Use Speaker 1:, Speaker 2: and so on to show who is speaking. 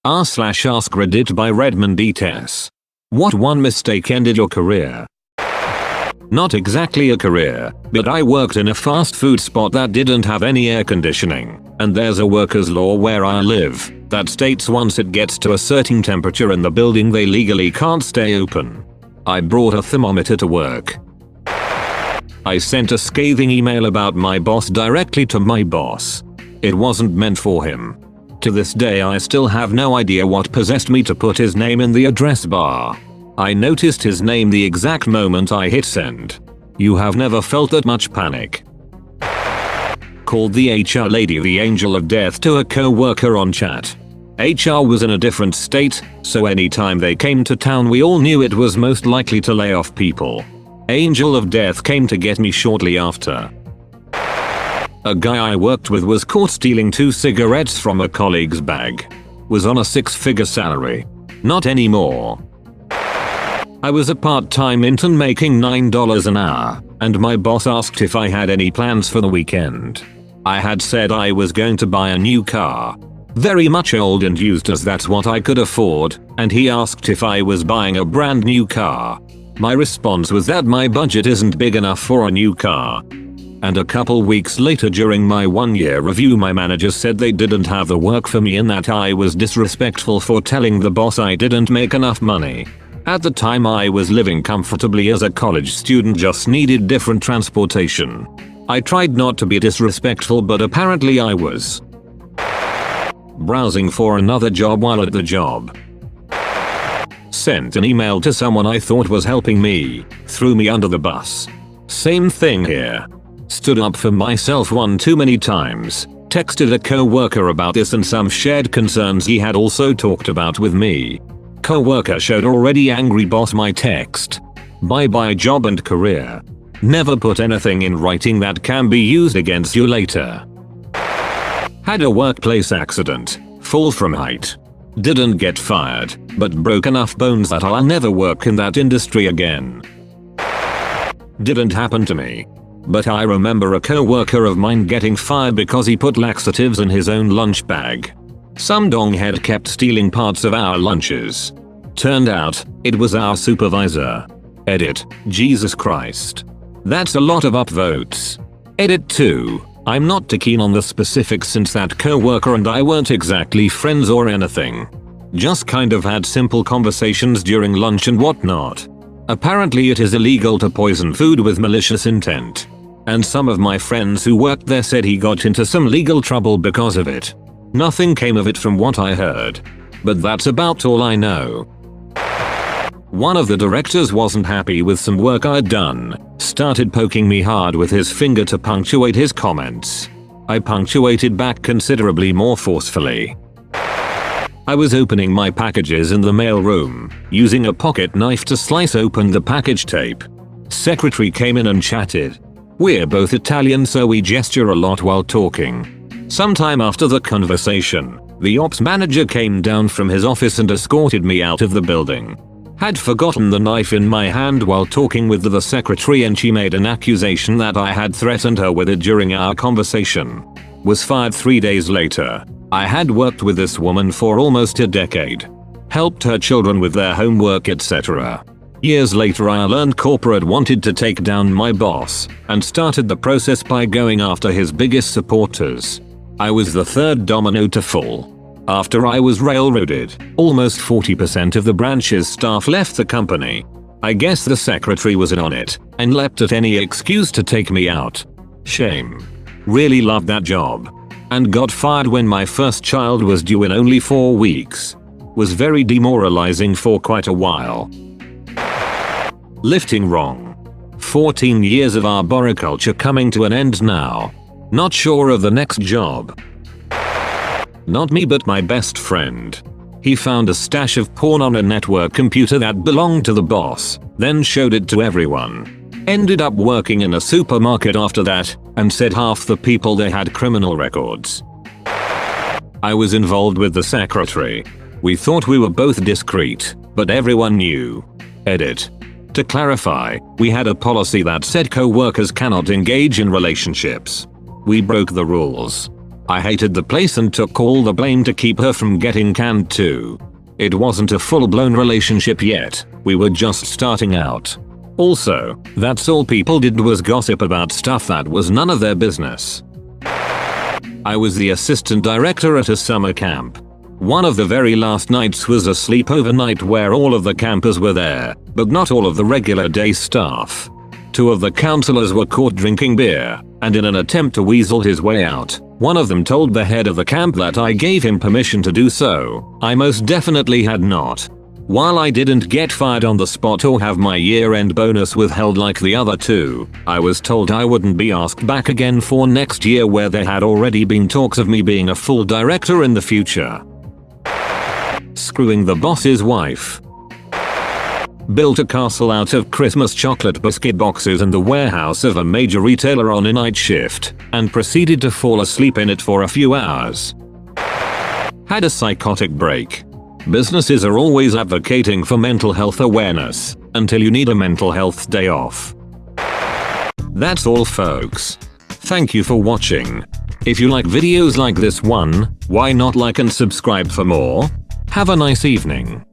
Speaker 1: r/AskReddit by Redmond ETS. What one mistake ended your career? Not exactly a career, but I worked in a fast food spot that didn't have any air conditioning, and there's a workers' law where I live that states once it gets to a certain temperature in the building they legally can't stay open. I brought a thermometer to work. I sent a scathing email about my boss directly to my boss. It wasn't meant for him. To this day I still have no idea what possessed me to put his name in the address bar. I noticed his name the exact moment I hit send. You have never felt that much panic. Called the HR lady the angel of death to a co-worker on chat. HR was in a different state, so anytime they came to town we all knew it was most likely to lay off people. Angel of death came to get me shortly after. A guy I worked with was caught stealing 2 cigarettes from a colleague's bag. Was on a 6-figure salary. Not anymore. I was a part-time intern making $9 an hour, and my boss asked if I had any plans for the weekend. I had said I was going to buy a new car. Very much old and used as that's what I could afford, and he asked if I was buying a brand new car. My response was that my budget isn't big enough for a new car. And a couple weeks later during my 1-year review my manager said they didn't have the work for me and that I was disrespectful for telling the boss I didn't make enough money. At the time I was living comfortably as a college student, just needed different transportation. I tried not to be disrespectful but apparently I was. Browsing for another job while at the job. Sent an email to someone I thought was helping me, threw me under the bus. Same thing here. Stood up for myself one too many times, texted a co-worker about this and some shared concerns he had also talked about with me. Co-worker showed already angry boss my text. Bye-bye job and career. Never put anything in writing that can be used against you later. Had a workplace accident, fall from height. Didn't get fired, but broke enough bones that I'll never work in that industry again. Didn't happen to me. But I remember a co-worker of mine getting fired because he put laxatives in his own lunch bag. Some donghead kept stealing parts of our lunches. Turned out, it was our supervisor. Edit, Jesus Christ. That's a lot of upvotes. Edit 2, I'm not too keen on the specifics since that co-worker and I weren't exactly friends or anything. Just kind of had simple conversations during lunch and whatnot. Apparently it is illegal to poison food with malicious intent. And some of my friends who worked there said he got into some legal trouble because of it. Nothing came of it from what I heard. But that's about all I know. One of the directors wasn't happy with some work I'd done, started poking me hard with his finger to punctuate his comments. I punctuated back considerably more forcefully. I was opening my packages in the mail room, using a pocket knife to slice open the package tape. Secretary came in and chatted. We're both Italian so we gesture a lot while talking. Sometime after the conversation, the ops manager came down from his office and escorted me out of the building. Had forgotten the knife in my hand while talking with the secretary and she made an accusation that I had threatened her with it during our conversation. Was fired 3 days later. I had worked with this woman for almost a decade. Helped her children with their homework etc. Years later I learned corporate wanted to take down my boss and started the process by going after his biggest supporters. I was the third domino to fall. After I was railroaded, almost 40% of the branch's staff left the company. I guess the secretary was in on it and leapt at any excuse to take me out. Shame. Really loved that job. And got fired when my first child was due in only 4 weeks. Was very demoralizing for quite a while. Lifting wrong. 14 years of arboriculture coming to an end now. Not sure of the next job. Not me but my best friend. He found a stash of porn on a network computer that belonged to the boss, then showed it to everyone. Ended up working in a supermarket after that, and said half the people there had criminal records. I was involved with the secretary. We thought we were both discreet, but everyone knew. Edit. To clarify, we had a policy that said co-workers cannot engage in relationships. We broke the rules. I hated the place and took all the blame to keep her from getting canned too. It wasn't a full-blown relationship yet, we were just starting out. Also, that's all people did was gossip about stuff that was none of their business. I was the assistant director at a summer camp. One of the very last nights was a sleepover night where all of the campers were there, but not all of the regular day staff. 2 of the counselors were caught drinking beer, and in an attempt to weasel his way out, one of them told the head of the camp that I gave him permission to do so. I most definitely had not. While I didn't get fired on the spot or have my year-end bonus withheld like the other 2, I was told I wouldn't be asked back again for next year, where there had already been talks of me being a full director in the future. Screwing the boss's wife. Built a castle out of Christmas chocolate biscuit boxes in the warehouse of a major retailer on a night shift, and proceeded to fall asleep in it for a few hours. Had a psychotic break. Businesses are always advocating for mental health awareness, until you need a mental health day off. That's all folks. Thank you for watching. If you like videos like this one, why not like and subscribe for more? Have a nice evening.